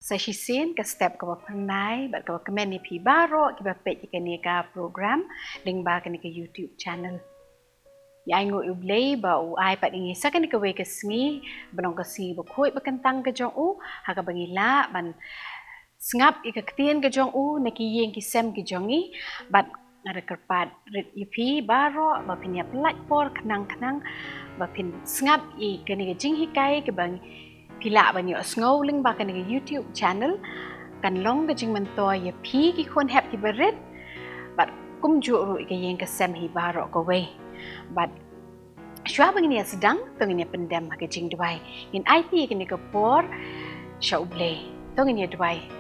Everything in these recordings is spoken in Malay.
Saya sisin ke step ke pandai, bat ke komen ni pi baro, ke page ke ni ka program, link ba ke ni ke YouTube channel. Ya ingo U Blei ba u ai pat ingi sa ke ni ke we ke sngi, banong ke sngi ba khoi ba kentang ke jong u, ha ka bangila ban sngap i ke Ktien ke jong u, na ki yeng ki sem ke jongi, bat ada kerpat rit ipi baro, ba pinya pelat por khnang, ba pin sngap i ke ni ke jinghikai ke bang pila banyo snowling ba kan YouTube channel kan long ke jing mentoy ya pi ki kon hap ki berit bat kumjuh ru ke yeng ke sem hi baro ko we bat shwa bangni sedang tongini pendam ke jingdwai in IT ke ni ke por U Blei tongini dwai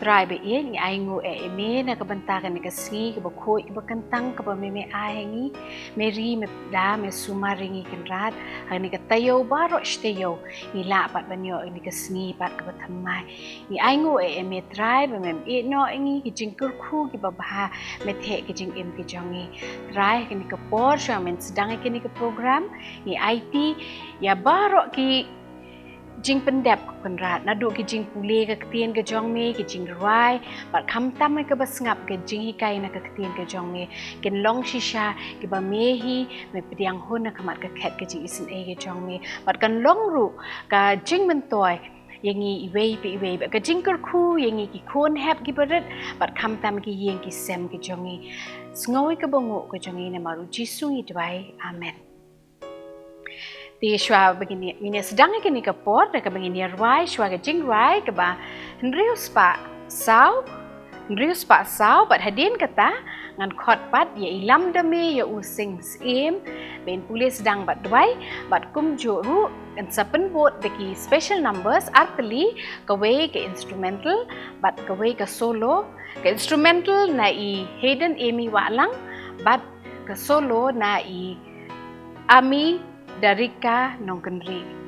try be ye ni aingu me na ke bentakan ni ke sngi ke bakoi ke bakentang ke me ai ngi meri me da me sumaringi kan rat ni ke tayo baro steyo ni la pat banyo ni ke sngi pat ke bathamai ni aingu me try be me no ngi ki jingkur khu ki babha me the ke jing im ke jongi try ke ni ke por shamen sedang ke ni ke program ni IT ya baro ki jing pendap kan rat na do ki jingpule ke Ktien ke jong me ki jingrwai bat kham tam ke basngap ke jinghikai na ke Ktien ke jong me ken long shisha ke ba mehi me pediang hun na kamat ke khat ke jing isin ke jong me bat kan long ru ka jing mentoy yengi iwei ke jingkur khu yengi ki kon hap ki berit bat kham tam ki yeng ki sem ki jongi sngoy ke bongo ke jongi na maru jisu i dwai amen. Di shwa begini ini sedang ke ni ke pot ke begini rwai shwa ke jingwai ke ba ndrius pa sau bat hadin kata ngan khot pat ya ilam dame ya using sim ben pule sedang bat dwai bat kumjuh ru kan sapen bot beki special numbers artli ke we ke instrumental bat ke we ke solo ke instrumental na i hidden amy walang bat ke solo na i ami Darika Nongkhynnah.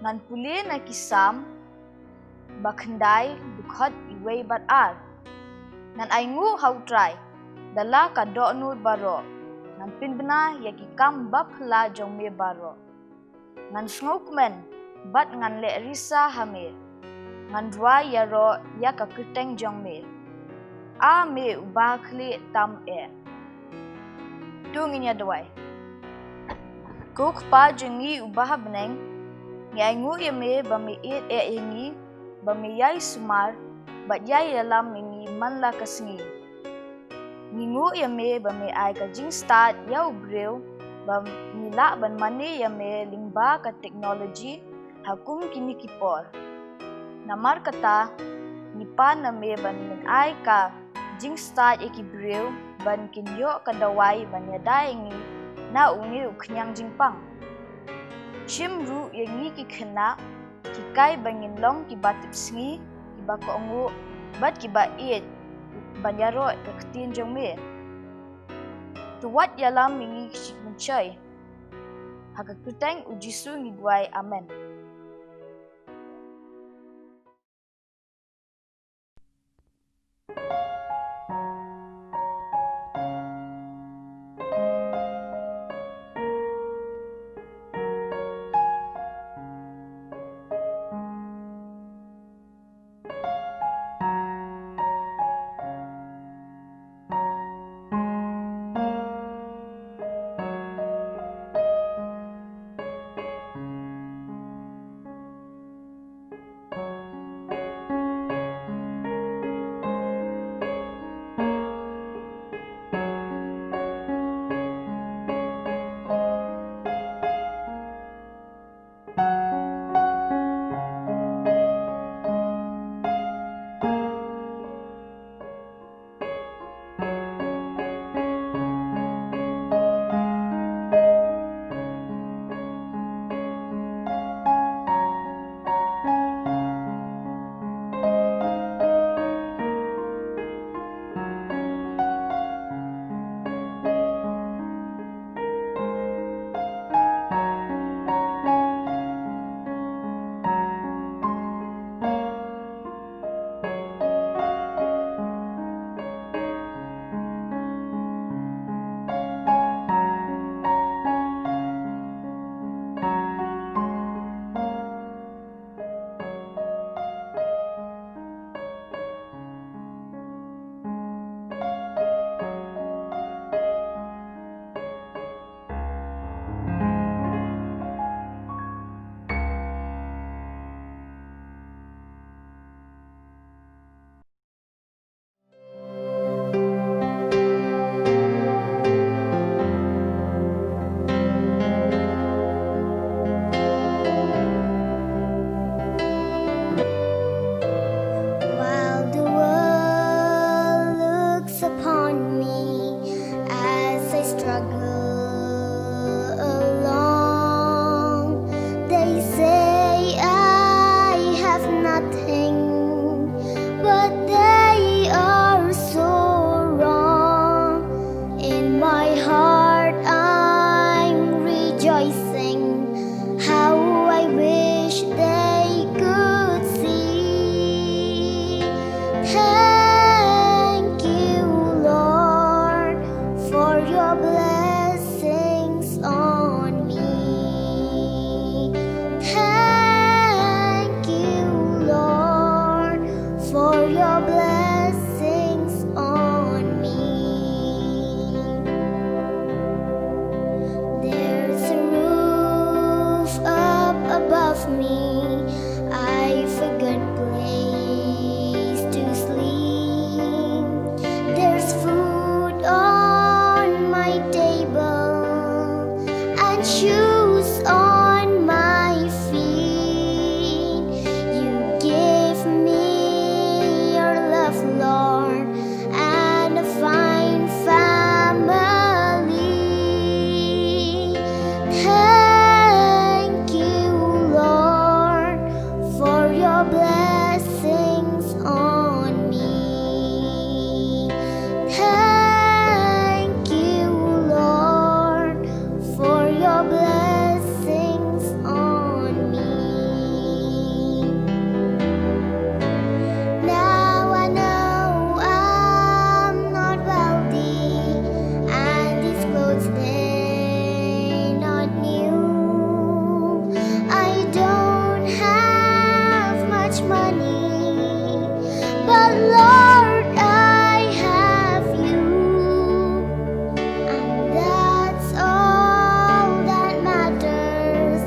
Ngan pule na kisam bakhandai bukhot iwei bat ar ngan aingu how try dala ka do nur baro ngan pinbna ya ki kam bapla jong me baro ngan snokmen bat ngan le risa hame ngan dwa Iaroh ya ka kiteng jong me a me ubakli tam tunginya dwai kuk pa jengi ubah beneng Ngangu yame bami ingi bami yai sumar bat yai dalam ingi man la kasngi. Ngingu yame bami ai ka jing start yau breu bam nila ban mane yame lingba ka teknologi hakum kini kipor. Namar kata nipa name ban min ai ka jing start eki breu ban kinyo ka dawai ban yada ingi na ungi uknyang jingpang. Chimru yang ki khana ki kai bangin long ki batip sngi ki ba ko ngu bat ki ba it ban Iaroh ke Ktien jong me tu wat yalam mingi ki mencai haka kuteng ujisu ni duai amen. me, I forgot place to sleep. There's food on my table and shoes on my feet. You give me your love, Lord, and a fine family. Thank you, Lord, for your blessings on me. Thank you, Lord, for your blessings on me. Now I know I'm not wealthy, and these clothes they're not new. I don't have much money, but Lord, I have you, and that's all that matters,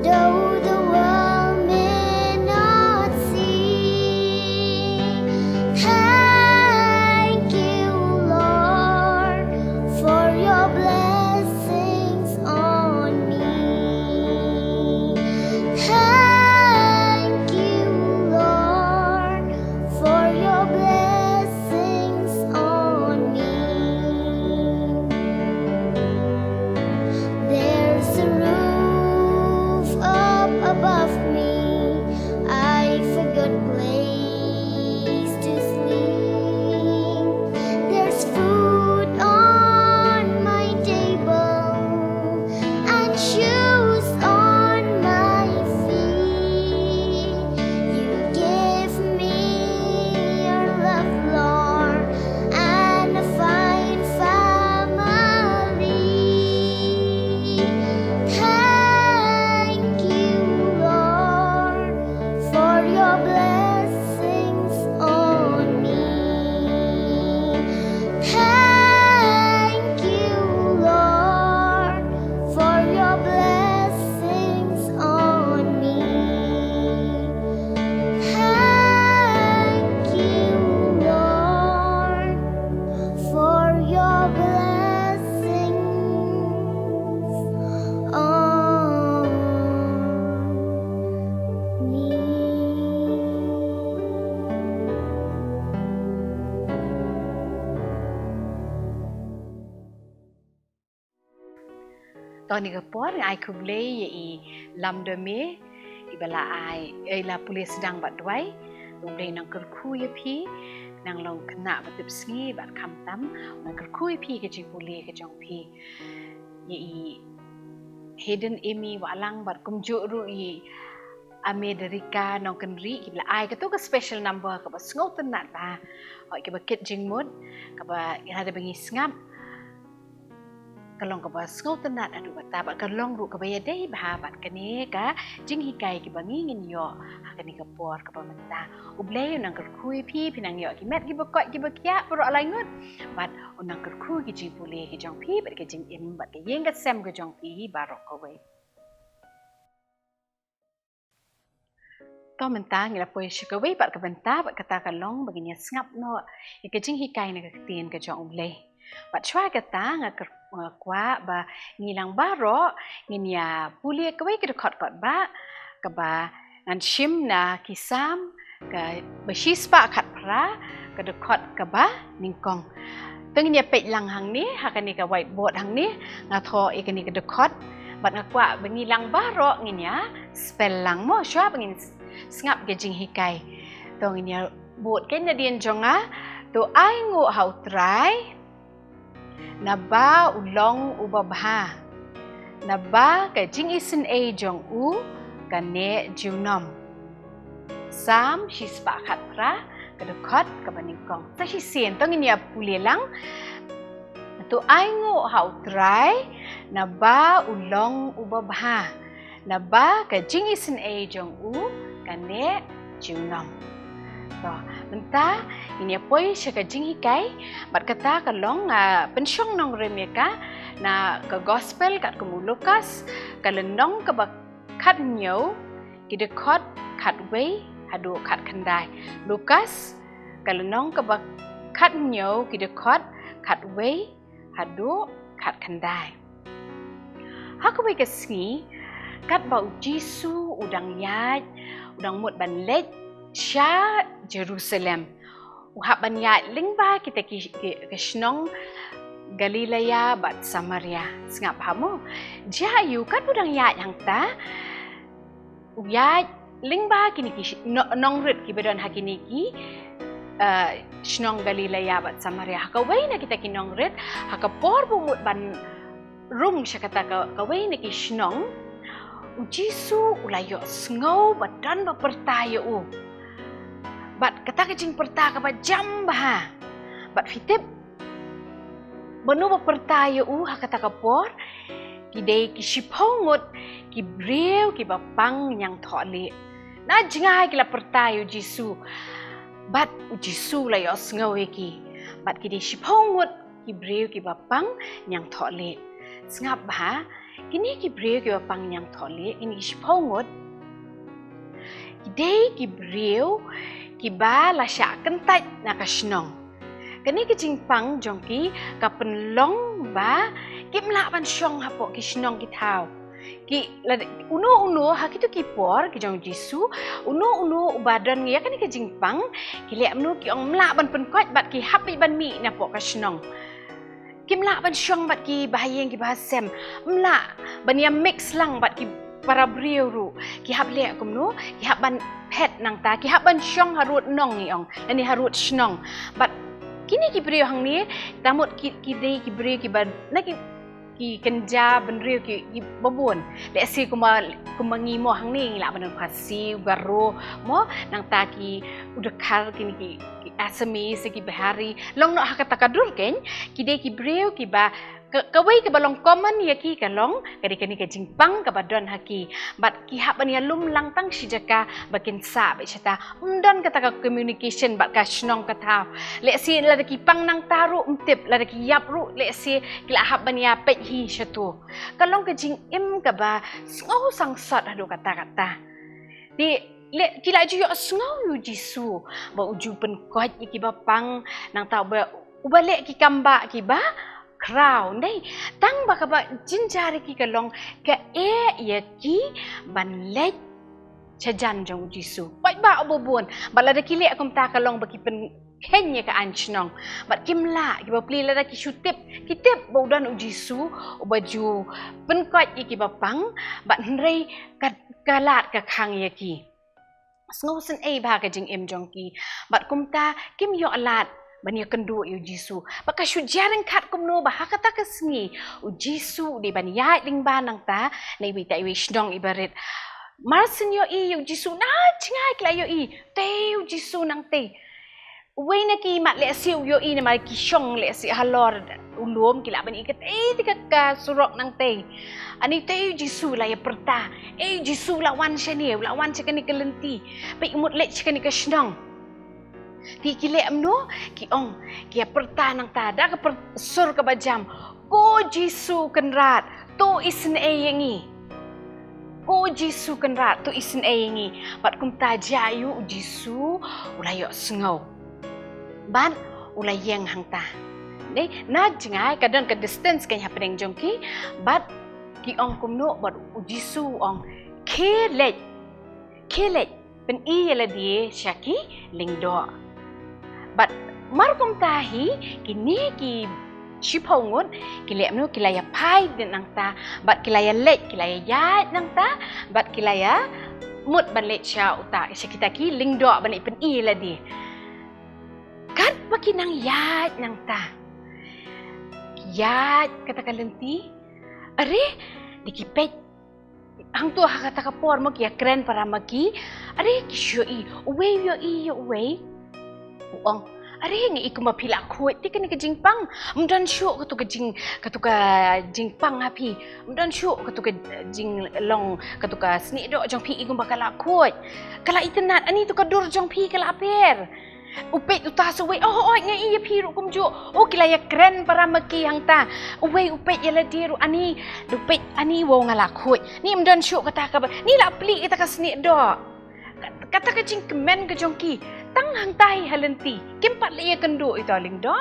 though the world may not see. Thank you, Lord, for your blessings on me. Thank you, Lord, for your blessings on me. There's a roof up above me, I forgot place to sleep. There's food on my table and shoes on my feet. You give me your love, Lord, and a fine family. Thank you, Lord, for your blessings on me. Thank you, Lord, for your blessings on me. Thank you, Lord, for your blessings on me.ตอนนี้ก็ปอดไอคุบเลยอีลำเดเมอีเบลาไอลาปุเลสดังบัดไว้ตรงเลยนังกระคุยพี่นางลองขณะบัดติบสงีบัดคำตั้มนังกระคุยพี่กับจิงปุเลกับจองพี่อีเฮเดนเอมีวาลังบัดกุมจุรุอีอเมริกาน้องกันรีกิบละไอก็ตัวก็สเปเชียลนัมเบอร์กับสงบตันนัดบ้าหอยกับคิดจิงมุดกับada bengi sengap kalong ka sngau tanat adu bata ba kalong ru ka baya dei bahabat kane ka jinghikai ki bangi ngin yo hakani ka por ka pamenta U Blei nang ker khui phi pinang yo ki met ki ba koi ki ba kya pro alai ngut bat unang ker khui ki jingpule ki jong phi bat ki jing im bat ki yeng ka sem ka jong phi barok ka we to menta ngila poi shika we bat ka benta bat kata kalong baginya sngap no ki jinghikai na ka Ktien ka jong U Blei bat chwa kata nga kwa ba ngilang baro nginya pulia kawai ke dekat kot ba ka ba ngan shim na kisam ka bashispa khat pra ka dekat ka ba ningkong tengnya pek lang hang ni hakani ka whiteboard hang ni nga tho ikani ka dekat bat ngakwa bengilang baro nginya spell lang mo shwa bengin ngap ke jinghikai to nginya board ke na dien jonga to ai ngo how try Naba ulong ubabha Naba ka jingisin a jong u kane junom Sam shispa khat pra kadukot kabaningkong ta sien tong inya puli lang to ai ngo how try naba ulong ubabha naba ka jingisin a jong u kane junom Menta ini apoi siya ka jinghikai bat kata kalong pensyong nong remeka na ka gospel kat kumulukas kalendong ka bakat nyo kidekot kat wei hadu kat kendai. Lukas kalau nong keba kat nyo kidekot kat wei hadu kat kendai. Hak wei kesengi kat bau Jisu udang yat udang mut ban let sya Jerusalem. Uhak ban yat lingba kita ke shnong Galilea bat Samaria. Sengap hamu. Jayu kat udang yat yang ta yat lingba kini ki nongrit ki bedon hakini ki shnong Galilea bat Samaria. Hakawai na kita ki nongrit hakapor bumut ban rung siya kata kawai na ki shnong Jisu ulayo sngau badan bapertayo bat kata kecing perta ka ba jam bah bat fitip banu bapertayo ha kata kapor kidei ki shipongot ki breu ki bapang yang thole na jingai kila pertayo Jisu bat Jisu layo sngau ki bat kidei shipongot ki breu ki bapang yang thole sngap bah kini ki breu ki bapang yang thole kini shipongot kidei ki breu ki ba la sya kentat na ka shnong kini ki jingpang jongki ka penlong ba ki mla ban shong hapo ki shnong ki thau ki uno ha kitu ki por ki jong Jisu uno badan ya kini ki jingpang ki le mnu ki ong mla ban penkot bat ki hap ban mi na po ka shnong ki mla ban shong bat ki bahayeng ki bahasem mla ban ya mix lang bat ki para breu ru ki hap le kumnu ki hap ban pet nang ta ki hap ban shong harut nong ni ong ani harut shnong bat kini ki breu hang ni tamut ki dei ki breu ki ban na ki kenja ban breu ki babun le si kumangi mo hang ni la ban khasi garo mo nang ta ki udakar kini ki asami se ki bahari long no hakata kadur ken ki dei ki breu ki ba kawai ke balong common ya ki kalong kadi kani ke jingpang ka badon haki bat ki hap ban ya lum lang tang sijaka bakin sa be chata undan kata ka communication bat ka shnong ka tha le si la ki pang nang taru umtip la ki yap ru le si kila hap ban ya pet hi chatu kalong ke jing im ka ba ngau sang sat hadu kata di le kila ju yo ngau yu Jisu ba uju pen kot ki bapang nang ta ba ubale ki kamba ki ba crown dai tang ba ka ba jinjari ki kalong ka ya ki ban let chajan jong Jisu bai ba obobon bala da ki le akum ta kalong ba ki pen kenya ka anchnong bat kimla ki ba pli la da ki shutip kitip bodan Jisu ubaju pen kot ki bapang bat nrei kalat ka khang ya ki ngau sen ba ka jing em jong ki bat kumta kim yo alat bania kendu yu Jisu baka syujaran kat kumno bah kata kesengi Jisu di bania ling banang ta nei wi tai wi shnong ibarit marsen yo yu Jisu na chingai kla yo te yu Jisu nang te wei na ki mat le siu yo na mai ki shong le si halor ulum kila bani ket tika ka surok nang te ani te yu Jisu la ya perta Jisu lawan shani lawan chakani kelenti pe imut le chakani ka shnong ti kile amno ki ong ki perta nang ta da ka sur ka bajam ko Jisu kenrat tu isin yengi ko Jisu kenrat tu isin yengi bat kum ta jayu Jisu ulayo sngau ban ulayeng hang ta nei na jingai kadang ka distance kan happening jongki bat ki ong kumno bat Jisu ong kelet pen yela die syaki lingdo bat markum tahi kini ki shipongut kilaya mnu kilaya pai din nang ta bat kilaya let kilaya yat nang ta bat kilaya mut ban let sha uta kita ki lingdo ban pen i la di kat bakinang yat nang ta yat kata kalenti are dikipet hang tu kata kapor mo kia kren para maki are kisyo yo uwe uang are ngi iku mapila kuat ti kan ke jingpang mdan syu katu ka jingpang hapi mdan syu katu ka jing long katu ka sni do jong pi iku bakala kuat kala itenat ani tu ka dur jong pi kala per upet uta suwe oh ngai ia piru kumjuh kila ya keren para maki hang ta uwe upet ya ladiru ani upet ani wo ngala khoi ni mdan syuk kata ka ni la pli kita ka sni do kata ka jing kemen ke jongki tang hang tai halenti kimpat le ya kendu itu ling do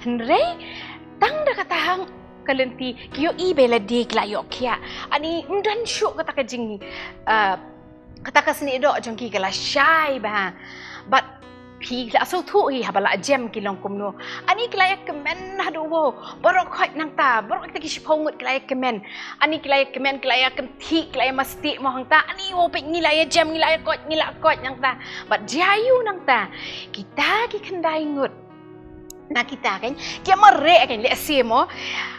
hre tang da kata hang kalenti kiyo ibe la di kla yo kia ani mdan syuk kata ka jing kata ka sni do jongki kala syai ba butพี่ละสู้ทุยฮับละเจมกิลองกุมโนอันนี้กลายกเมนนะดูโวบรอกคอยนางตาบรอกตะกิชพงดกลายกเมนอันนี้กลายกเมนกลายกันทีกลายมาสติมองตาอันนี้โวเป็นนี่ลายเจมนี่ลายกอดนี่ละกอดนางตาบัดจายุนางตาkitaกินได้งดnak kita kan kia merek kan le semo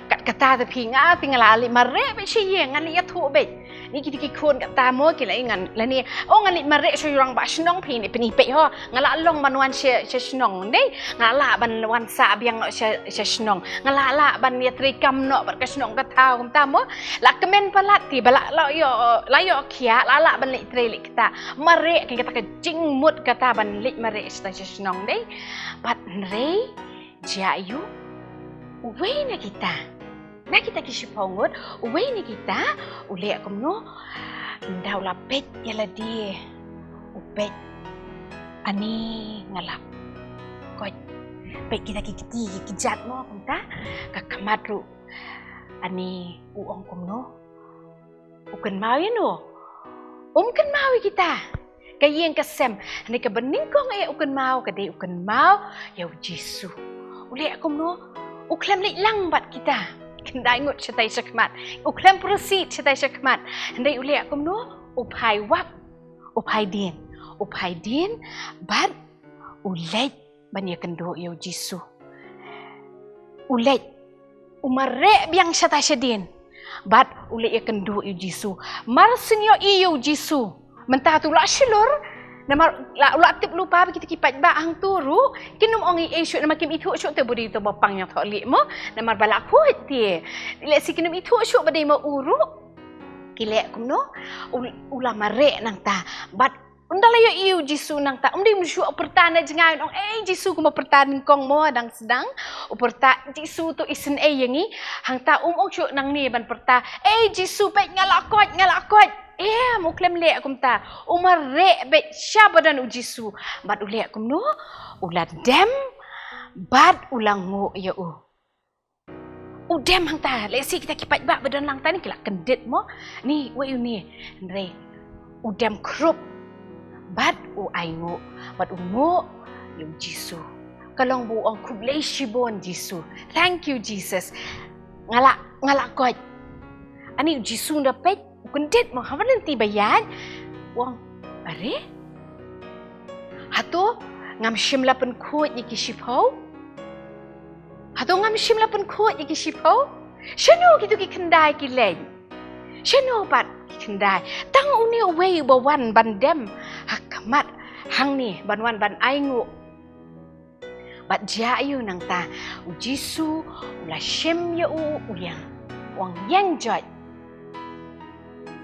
kat kata tapi ngah tinggal ali merek be siye ngan li thu be ni kita kon kat ta mo kila ngan la ni ngan li merek so yurang ba snong phi ni peni pe ho ngala long ban wan she snong dei ngala ban wan sa biang no she snong ngala ban ni tri kam no bat ka snong ka thau kum ta mo la kemen palat ti bala la yo khia la ban li tri li kita merek kan kata ka jing mut kata ban li merek sta she snong dei bat re Jayu, uwe na kita kisipongod, uwe ni kita, uli akom no, daw lapet yala di, upet, ani ngalap, koy, pet kita kijat mo akom ta, kakamadru, ani uong kom no, ukan mawi no, kan mawi kita. Kayeng kasem, ni kabening ko nga ukan mau, kadai ukan mau, yaw Jisu. Uli akom no, uklam lik lang bat kita. Kendai ngut syaitai syakmat. Uklam proceed syaitai syakmat. Hendai uli akom no, upai wap, upai din, bat ulej banya kendo yaw Jisu. Ulej, umarek biang syaitai syadin. Bat ulej ya kendo yaw Jisu. Marsinyo yaw Jisu. Mentah tu lah silur, nama la tip lupa kita kipat ba hang turu, kinum ongi esok nama kim itu esok tu budi tu bapang yang tak lik mo, nama balak kuat dia. Lek si kinum itu esok badai mo uru, kilek kumno, ulah marek nang ta, bat undala yo iu Jisu nang ta, umdi musyuk pertana jengai ong Jisu kuma pertan kong mo dang sedang, uperta Jisu tu isen yangi, hang ta syuk nang ni ban perta, Jisu pek ngalakot. Muklem le akum ta umare be syabadan ujisu bat ule akum no ulah dem bat ulang ngo ya udem hang ta lesi kita kipat bak badan lang ta ni kelak kendit mo ni wa ni re udem krup bat ai ngo bat ngo yu Jisu kalong bu ong kublai shibon Jisu thank you Jesus ngala kot ani Jisu dapat kundit mo hawan nanti bayan wong are hato ngam shimla pen khot yiki shipho hato ngam shimla pen khot yiki shipho shano gitu ki kendai ki len shano bat ki kendai tang uni away ba wan ban dem hakamat hang ni ban wan ban aingu bat jayu nang ta Jisu ula shim ya uliang wang yang jot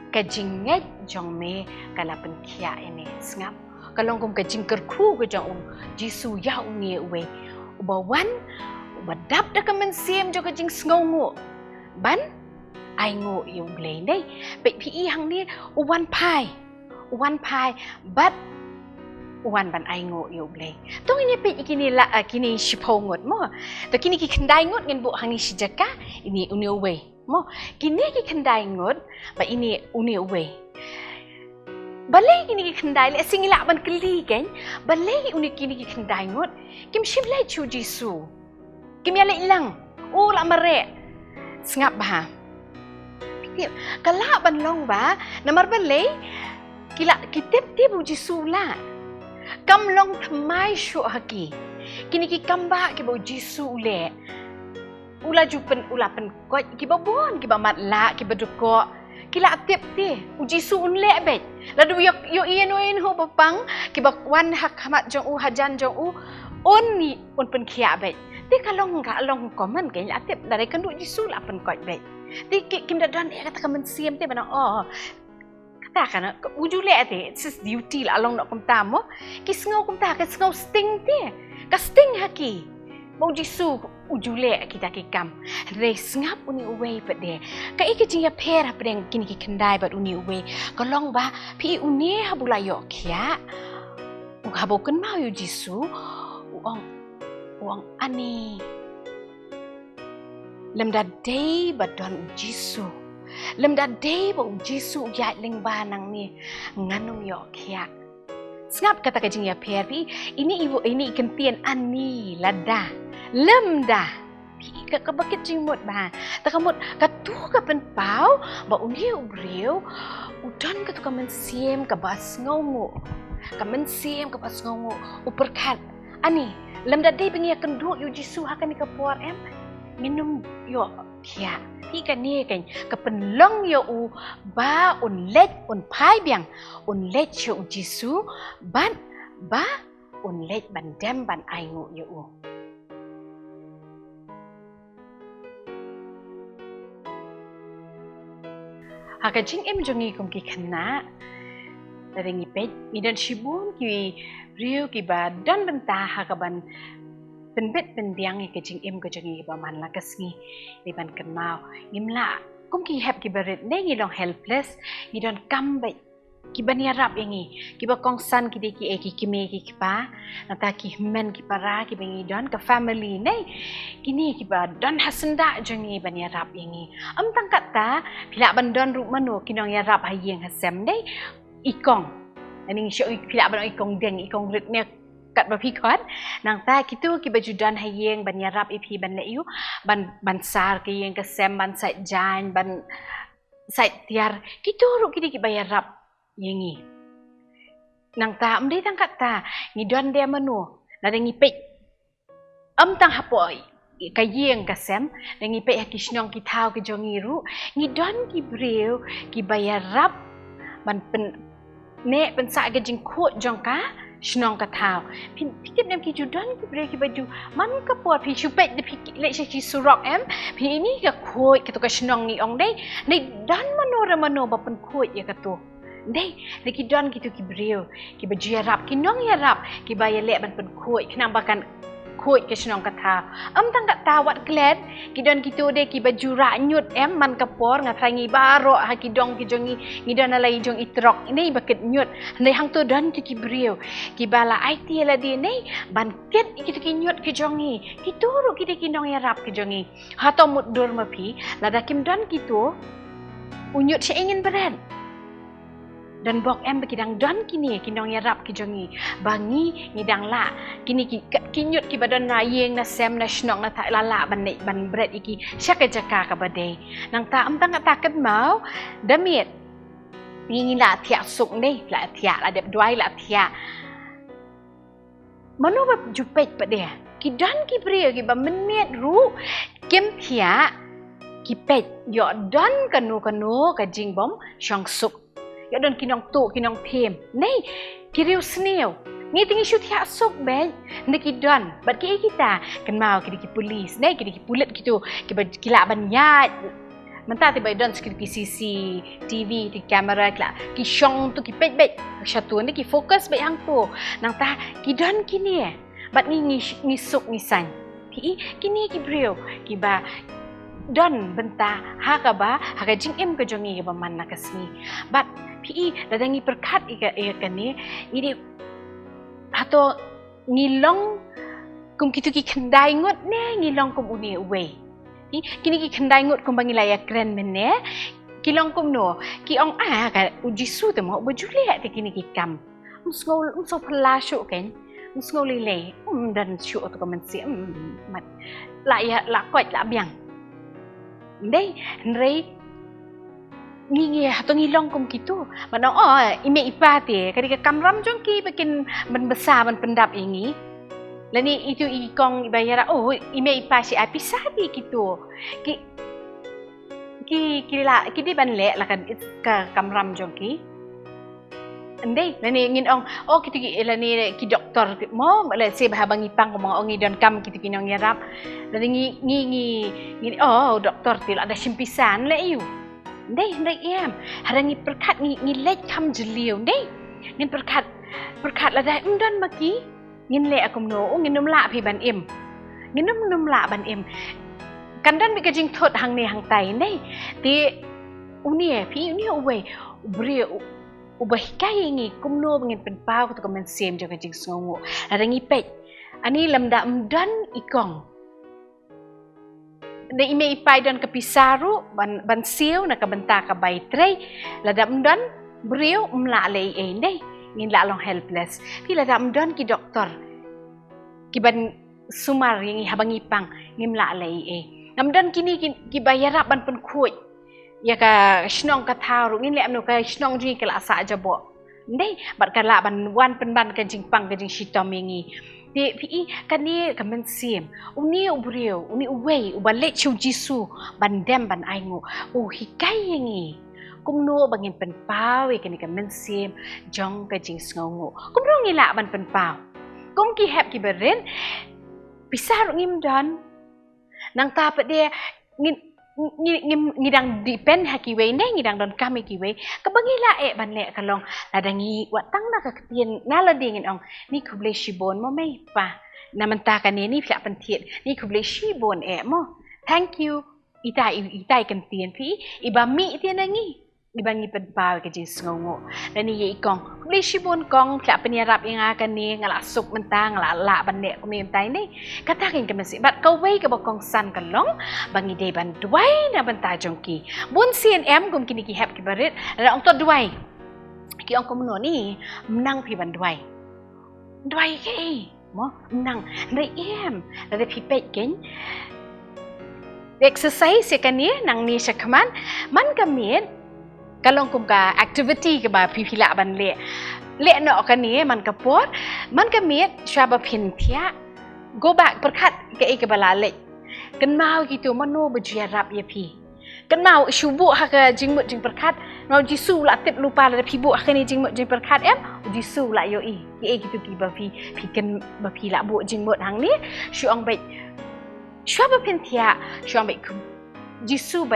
kajinget jong me kalapan kia ini sengap kalong kum kajing kerku ke jong Jisu ya ungi uwe ubawan ubadap da kamen siem jo kajing sngongu ban ai ngo U Blei dei pe pi hang ni uwan pai bat uwan ban ai ngo U Blei tong ini pe kini la kini shipongot mo to kini ki kendai ngot ngen bu hang ni sijaka ini uni uwe mo kini ki kendai ngot ba ini uni uwe balai kini ki kendai le singila ban keli kan balai uni kini ki kendai ngot kim shimlai chu Jisu kim ya le ilang la mare sengap ba kala ban long ba namar balai kila kitip tip Jisu la kam long thamai shu haki kini ki kamba ki bo Jisu le ula jupen ula pen kot ki babon ki bamat la ki bedukok kila atip ti Jisu unle bet ladu yo ien ho bapang ki bakwan hak hamat jong hajan jong ni un pen khia bet ti kalong ka long komen ke atip dari kandu Jisu la pen kot bet ti kim dadan kata kamen siem ti bana ta kana ujule ate it's duty la along nak kum tamo ki sngau kum ta ka sngau sting te ka sting haki mau jisu ujule kita ki kam re ngap uni uwe pade ka iki jinga phera pedeng kini ki khandai bat uni uwe ka long ba phi uni habula yo khia u habokan mau yu jisu uang ani lemda day badon jisu lemda day ba jisu ya ling ba nang ni nganung yo khia ngap kata ka jinga pher pi ini ibu ini Ktien ani lada lemda pi ka bakit jingmut ba ta kamut ka tu ka pen pau ba uni ubriu udan ka tu ka men siem ka bas ngau ka men siem ka bas ngau uperkat ani lemda dei bengi akan duk yu jisu hakan ka puar em minum yo kia pi ka ni kan ka pen long yo u ba un let un pai biang un let yo jisu ban ba un let ban dem ban ai ngu yo u haka jing em jongi kum ki khana dari ngipet midan shibun ki riu ki ba dan benta haka ban penbet pendiang ke jing em ke jongi ba man la kasngi di ban kenmau ngimla kum ki hep ki baret ne ngi long helpless ngi don kambet ki ban yarap yangi ki ba kongsan ki de ki e ki me ki pa nata ki men ki para ki bengi don ka family ne kini ki ba don hasenda jongi ban yarap yangi am tangkat ta pila ban don ru manu kinong yarap hayeng hasem ne ikong ani syo pila ban ikong deng ikong rit ne kat ba pi khot nang ta kitu ki baju dan hayeng ban yarap ipi ban le yu ban sar ki yeng ka sem ban sai jan ban sai tiar kitu ru ki ba yarap yengi nang ta am dei tangkat ta ngi don dia manu na ngi pek am tang hapoi ka yeng ka sem ngi pek ki snong ki thau ki jongi ru ngi don ki breu ki ba yarap ban pen ne pen sa ga jing khot jong ka snong ka thau pikit nem ki judon ki breu ki baju man ka puat pi chupet de pikit le chi surok em pi ini ka khot ki to ka snong ni ong dei nei dan mano ba pen khot ya ka tu dei leki don gitu ki breu ki baju yarap ki nong yarap ki baya le ban pen khoi khnang bakan khoi ke snong ka tha am tang ka tawat glad ki don gitu de ki baju ra nyut em man ka por nga thai ngi baro ha ki dong ki jongi ngi don alai jong itrok nei baket nyut nei hang tu don ki breu ki bala it la di nei ban ket ki ki nyut ki jongi ki turu ki de ki nong yarap ki jongi ha to mut dur ma pi la da kim don gitu unyut si ingin beran dan bok em bekidang don kini kinong yarap ki jongi bangi ngidang la kini ki nyut ki badan na yeng na sem na snong na ta lala ban bread iki syaka jaka ka bade nang ta am tang ta kat mau damit ngi la thia suk nei la thia la dep dwai la thia mano ba jupet pade ki don ki brio ki ba menmet ru kem thia ki pet yo don kanu ka jingbom syang suk ya don kinong tu kinong them nei kiriu sneu ni tingi shoot ya sok ben neki don bat ki kita kan mau ki polis nei ki pulet gitu ki la ban ya menta ti bai don ki CC TV ti kamera kla ki shong tu ki pet satu ni ki fokus bai hang tu nang ta ki don kini bat ni sok ni san ki kini ki breu ki ba don benta hakaba haka jing em ka jongi ba man na kasni bat pi dadangi perkat ika kani ini hato ngilong kum kitu ki khandai ngot ne ngilong kum uni uwe kini ki khandai ngot kum bangilaya kren menne kilong kum no ki ong ka ujisu te mo bajule te kini ki kam usngol so plasho ken usngol le dan shu to komen si mat la ya la kot la biang dei rei ngi atau ngilong kum gitu manong ime ipate kadika kamram jongki bikin ban besar ban pendap ini lani itu ikong ibayara ime ipa si api sabi gitu ki di ban le la kan ka kamram jongki andai lani ngin ong kitu lani ki doktor mo le se bahabang ipang mo ngi don kam kitu kinong yarap lani ngi doktor ti ada simpisan le yu Ndai em harangi perkat ngi lek kam jeliu ndai ngin perkat la dai dan maki ngin le akum no ngin num la phi ban em ngin num la ban em kandan bi ka jing thot hang ne hang tai ndai ti unie phi unie uwe bre ubah kai ngi kum no ngin pen pau to komen sem jo ka jing sngongo harangi pek ani lamda dan ikong na ime ipai dan kepisaru ban siu na kabenta ka baitrei ladam dan beriu mla lei ndai ngin la long helpless pi ladam dan ki doktor ki ban sumar yang habangi pang ngim la lei ngam dan kini ki bayarap ban pen khuj ya ka snong ka tharu ngin le amno ka snong ji ka la sa jabo ndai bat ka la ban wan pen ban ka jing pang ka jing shitom ngi ti pi kan ni ka men sim uni ubriu uni uwei ubale chu jisu ban dem ban aingu hikai ngi kumno bangin pen pau kan ni ka men sim jong ka jing sngongu kumro ngi la ban pen pau kum ki hep ki beren pisar ngim dan nang ta pa de ngidang depend hakiwe ne ngidang don kami kiwe kabangila ban le kalong ladangi watang na ka Ktien nala dingin ong ni ku Blei shibon mo may pa namanta ka ni pla pantiet ni ku Blei shibon mo thank you itai kan Ktien pi iba mi tian nangi ibangi pedpaw ka jing sngongo dani ye ikong Blei shibon kong pla panyarap yang akan ni ngala sup mentang ngala la ban ne ku mi tai ni katakin ka masi bat ka wei ka bakong san kalong bangi de ban duai na banta jongki bun cnm gum kini ki hep ki barit ra ong to duai ki ong komuno ni menang pi ban duai ke mo menang ndai em da pi pet ken exercise kan ni nang ni sakman man kamit kalong kum ka activity ke ba pipila ban le no kan ni man ka por man kamit shaba phin thia go back perkat ke bala le kan mau gitu mano berjarap ya pi kan mau shubu ha ka jingmut jing perkat mau jisu la tip lupa la pi bu ha ni jingmut jing perkat jisu la yo gitu ki ba pi kan ba pi la bu jingmut hang ni shu ong bai shaba phin thia shu ong bai jisu ba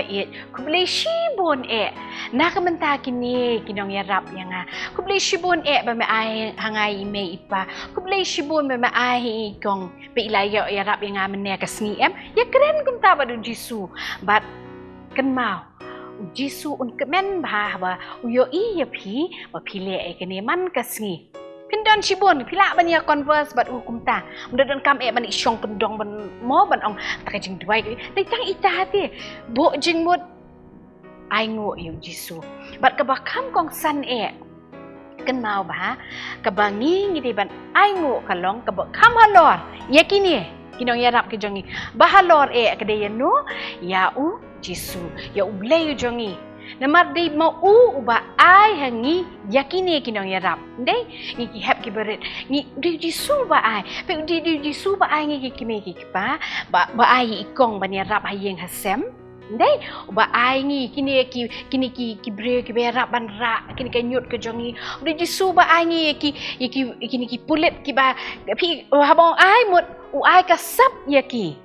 ku Blei shibon na kamenta kini kinong yarap yang ku Blei shibon ba me ai hangai me ipa ku Blei shibon ba me ai kong pe ilayo yarap yang mene ka sngi ya keren kum ta ba du jisu but kan mau jisu un kemen ba yo ya pi ba pile kene man ka sngi pindan shibon pila banya converse bat hukum ta mundan kam ban isyong pendong ban mo ban ong tak jing duai dai tang ita ti bo jing mut ai ngo yu jisu bat ka bakam kong san kan mau ba ka bangi ngi ban ai ngo kalong ka bakam halor yakini kinong yarap ke jongi bahalor ka de no ya u jisu ya U Blei jongi namar di mau uba ai hangi yakini kinong yarap ndai ngi ki hep ki berit ngi di su ba ai pe di su ba ai ngi ki me ki pa ba ai ikong ban yarap hayeng hasem ndai uba ai ngi kini ki bre ki berap ban ra kini ka nyut ke jongi di su ba ai ngi kini ki pulet ki ba pi habong ai mut u ai ka sap yaki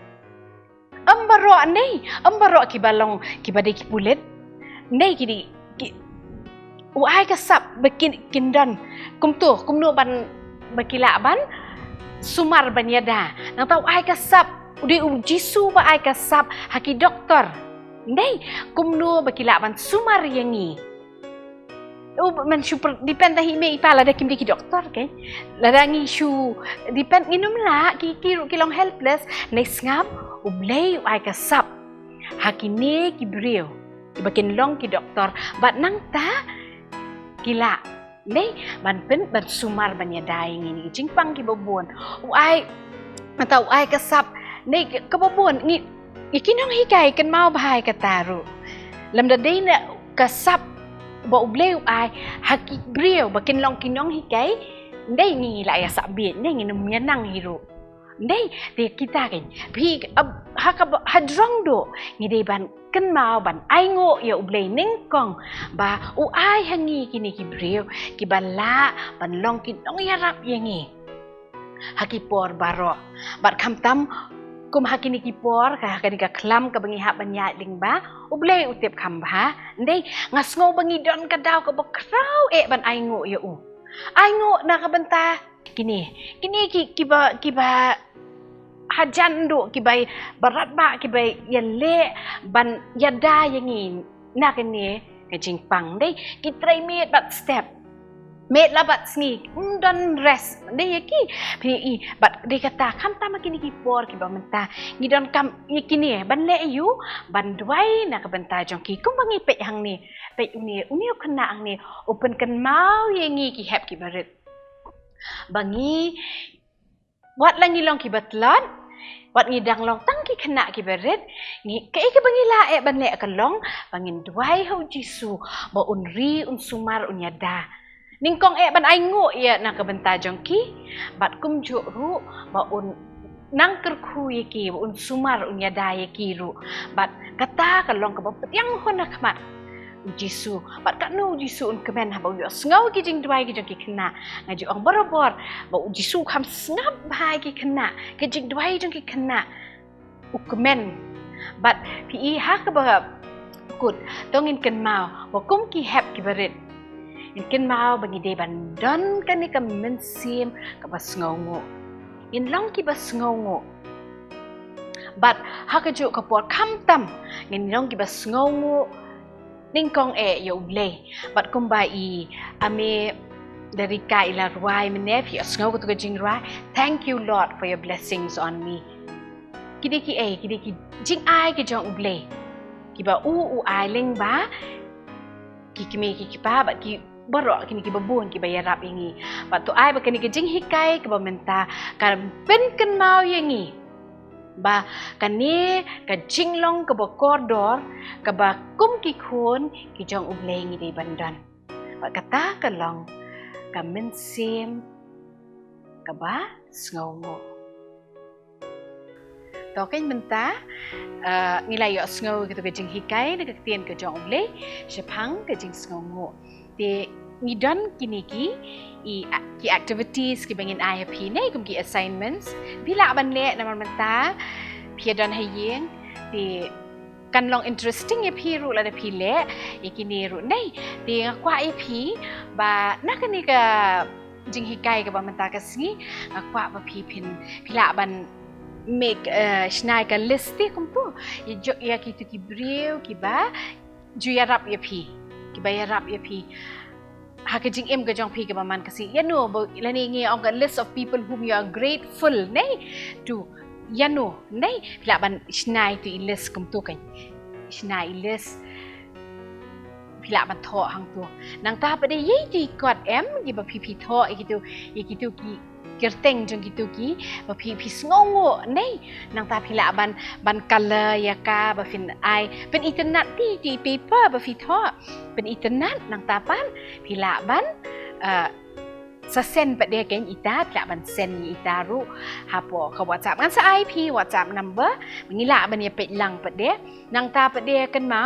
ambaro ki balong ki ba de ki pulet ndai ki uai ka sap bekin kindan kumno ban bakila ban sumar ban yada nang tau ai ka sap udi jisu ba ai ka sap haki doktor ndai kumno bakila ban sumar yangi man super depend tahi me ipala da kim ki doktor ke ladangi shu depend nginum la ki long helpless next ngam U Blei ai ka sap hakine ki brio bakin long ki doktor bat nang ta gila nei ban pen ban sumar ban yadai ngini jingpang ki bobon uai atau uai kasap nei ka bobon ni ikinong hikai kan mau bahai kataru lam da dei na kasap ba U Blei uai haki brio bakin long kinong hikai nei ngi la ya sabit nei ngi nang hiru ndai de kita kan pi hadrong do ngi de ban kan mau ban ai ngo ya U Blei ning kong ba u ai hangi kini ki brio ki bala ban long ki nong yarap yangi haki por baro bat kam tam kum hakini kipor ka hakani ka klam ka bangi hak banyak ling ba U Blei utip kamba ndai ngasngo bangi don ka daw ka bakrau ban aingo ya u aingo na ka benta kini kiba hajan do kibai barat ba kibai yalle ban yada yangi na kini ka jingpang dai kitrai met bat step met labat sngi dan rest dai yaki pi bat dai kata kam ta makini kipor kiba menta ngidon kam yakini ban le yu ban dwai na ka benta jong ki kum bangi pe hang ni pe uni khna ang ni open kan mau yangi ki hap ki barit bangi wat langi long ki batlat wat ngidang long tang ki khna ki barit ngi kai ka bangi la ban le ka long bangin dwai ho jisu ba unri un sumar unyada ningkong ban aingo ya na ka benta jong ki bat kumjuh ru ba un nang kerku yaki ba un sumar unyada yaki ru bat kata ka long ka ba yang hona khmat Jisu bat ka no Jisu un kemen ha ba yo ngau ki jing dwai ki jong ki khna ngaju ang borobor ba Jisu kham ngap bai ki khna ki jing dwai jong ki khna u kemen bat pi ha ka ba kut tongin ken mau ba kum ki hap ki barit in ken mau bangi de ban don kan ni ka men sim ka ba ngau in long ki ba ngau bat ha ka ju ka por kham tam ngin long ki ba ngau ningkong ya U Blei bat kumbai ame dari ka ilarwai menef ya ngau ko jingrwai thank you Lord for your blessings on me kidi jing ai ki jong U Blei ki ba u ai leng ba ki pa bat ki borok kini ki babun ki bayarap ingi bat tu ai ba kini ki jinghikai ki ba menta kan pen kan mau yangi ba kani ka jinglong ka ba koridor ka ba kum ki khun ki jong U Blei ngi de bandan ba kata ka long ka men sim ka ba sngongo to kain menta ngilai yo sngo ki to ka jinghikai de ka Ktien ka jong U Blei shapang ka jing sngongo te ngidon kini ki activities ki bangin IAP nei kum ki assignments bila ban le naman menta pi don hayeng ti kan long interesting ya pi ru la da pi le ikini ru nei ti kwa IAP ba nakani ka jinghikai ka ba menta ka singi kwa ba pi phin bila ban make snai ka list ti kum tu ya ki tu ki breu ki ba juyarap ya pi ki bayarap ya pi hakajing em gajong pi gaman kasi yano lani ngi ang list of people whom you are grateful nei to yano nei pila ban snai to list kum tu kan snai list pila ban tho hang tu nang ta pa de yi ti kot em gi ba pi tho ikitu ki kerteng jong gitu ki ba pi sngongo nei nang ta pila ban color ya ka ba fin ai pen internet ti paper ba fi tho pen internet nang ta pan pila ban sa sen pa de ken ita pila ban sen ni ita ru ha po ka WhatsApp ngan sa IP WhatsApp number mengila ban ya pe lang pa de nang ta pa de kan ma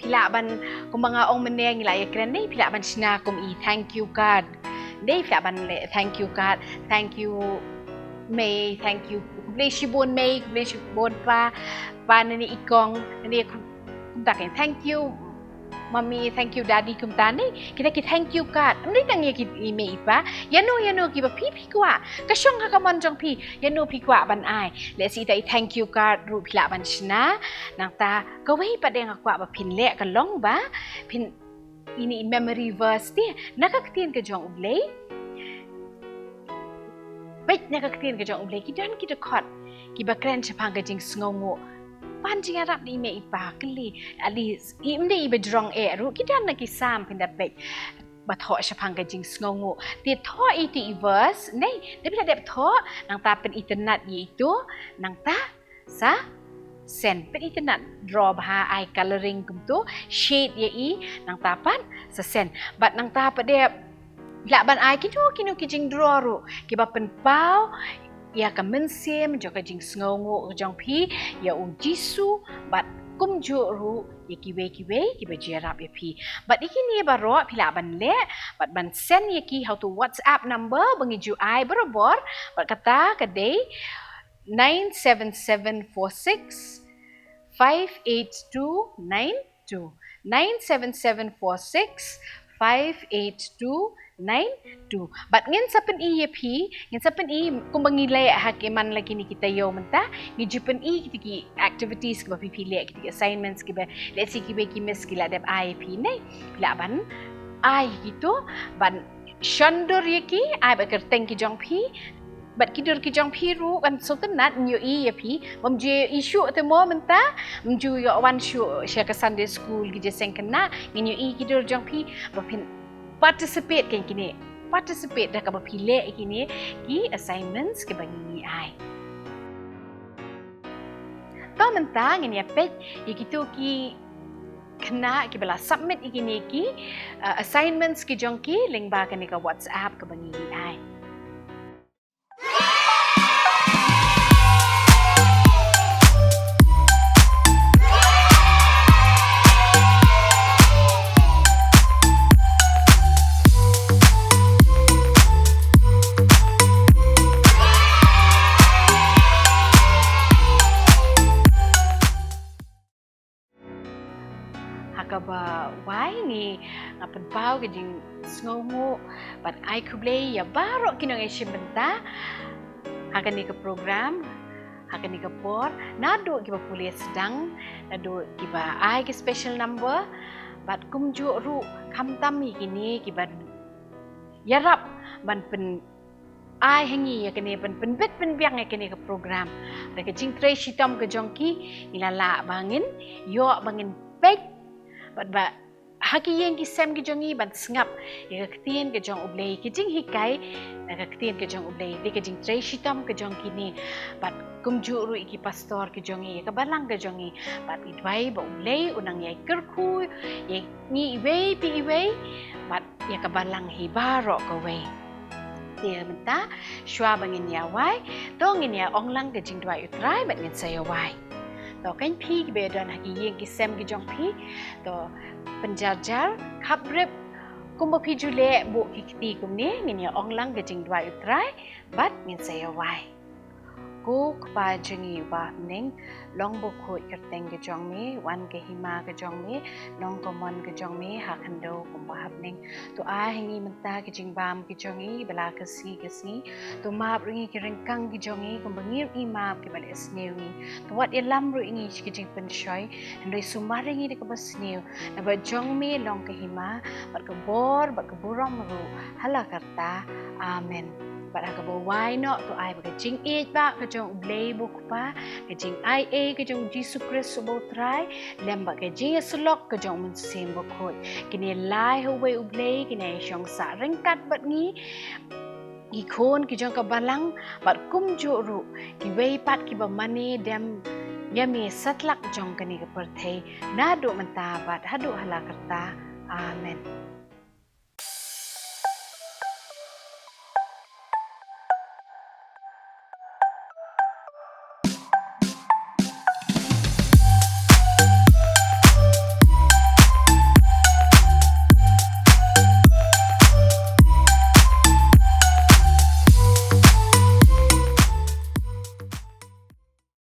pila ban kumanga ong meneng ngila ya kren nei pila ban sina kum thank you God Dei pila ban thank you God, thank you May, thank you Blei shibon May, Blei shibon pa nani ikong nani kumtakin thank you Mami, thank you Daddy kumtani kita thank you God amri tangi kit email pa yano ki ba pi kwa kasyong ka kamon jong pi yano pi kwa ban ai le si tai thank you God ru pila ban shna nang ta kawai pa de ngakwa ba pin le ka long ba pin ini memory verse ti nakakatien ka jong U Blei baik nakakatien ka jong U Blei kidan kita khot ki bakren chapang ka jing sngongo pan jing arab ni me ipa kli ali imde ibe drong ru kidan na ki sam pinda baik ba tho chapang ka jing sngongo ti tho iti verse nei de bila de tho nang ta pen internet yi itu nang ta sa sen pen internet draw ba ai coloring kum tu shade ye nang tapan sa sen bat nang ta pa de la ban ai kinu kijing draw ru ki ba pen pau ya ka mensim jo ka jing sngongo jong pi ya u Jisu bat kumjuh ru ye ki ba jerap ye pi bat ikini ba ro pila ban le bat ban sen ye ki how to WhatsApp number bangi ju ai berobor bat kata ka dei 97746 58292 97746 58292 but ngin sapen i phi ngin sapen i kumbangi le hakiman lagi ni kita yo menta ni jupen i kita activities ke pi le kita assignments ke let's see ki miss kila dep i phi nei la ban ai gitu ban shandur yaki ai ba kerteng ki jong phi but kidur ki jong phi ru kan sotenat nyu i phi momje issue te mo menta mju yo wan shu share ke Sunday school ki jeseng kena nyu i kidur jong phi ba phin participate kan kini participate dah ka ba phi le kini ki assignments ke bangi ai to menta ngin ya pet yikitu ki kena ki bala submit ikini ki assignments ki jong ki link ba kan ka WhatsApp ke bangi ai kaba wai ni ngapen pau ke jing sngongo but ai U Blei ya barok kinong e benta hakan ni ke program hakan ni ke por nado ki ba pulih sedang nado ki ba ai ke special number but kumjuh ru khamtam kini ki ba yarap ban pen ai hangi ya kene pen bet pen biang ya kene ke program da ke jing tre shitam ke jongki ilala bangin yo bangin pek ba haki yang ki sem ki jongi ban sngap ya Ktien ke jong U Blei ki jinghikai na Ktien ke jong U Blei de ke jing tre shitam ke jong kini bat kumjuh ru iki pastor ke jongi ya balang ke jongi bat idwai ba U Blei unang ya kerku ya ni iwei pi iwei bat ya balang hi baro ko wei dia menta shwa bangin ya wai to ngin ya onglang ke jingdwai utrai bat ngin saya wai to kan phi ke bedan haki yang ki sem ki jong phi to penjarjar khabrep kumba phi jule bu ki kiti kumni ngin ya onglang ke jingdwai utrai bat ngin saya wai ku kpa jingi wa ning long bo khoi kerteng ke jong me Wan Khynnah ke jong me long komon ke jong me ha khando kumba hap ning to a hingi menta ke jingbam ke jongi bala ke si to map ringi ke rengkang ke jongi kumba ngir i map ke bala snewi to wat ya lam ru ingi ke jing pen shoy ndoi sumaringi de ke bas snew na ba jong me long Khynnah bat ke bor bat ke buram ru hala karta amen pada ka bawai no to ai ba jing age ba ka jong U Blei bu pa ka jing ia ka jong Jesus Christ bo trai lem ba ka jing slok ka jong mun sem bo khoi kini lai ho we U Blei kini shong sa rengkat bat ngi i khon ki jong ka balang bat kumjuh ru ki wei pat ki ba mani dem yami satlak jong kani ka perthei nado menta bat hadu hala karta amen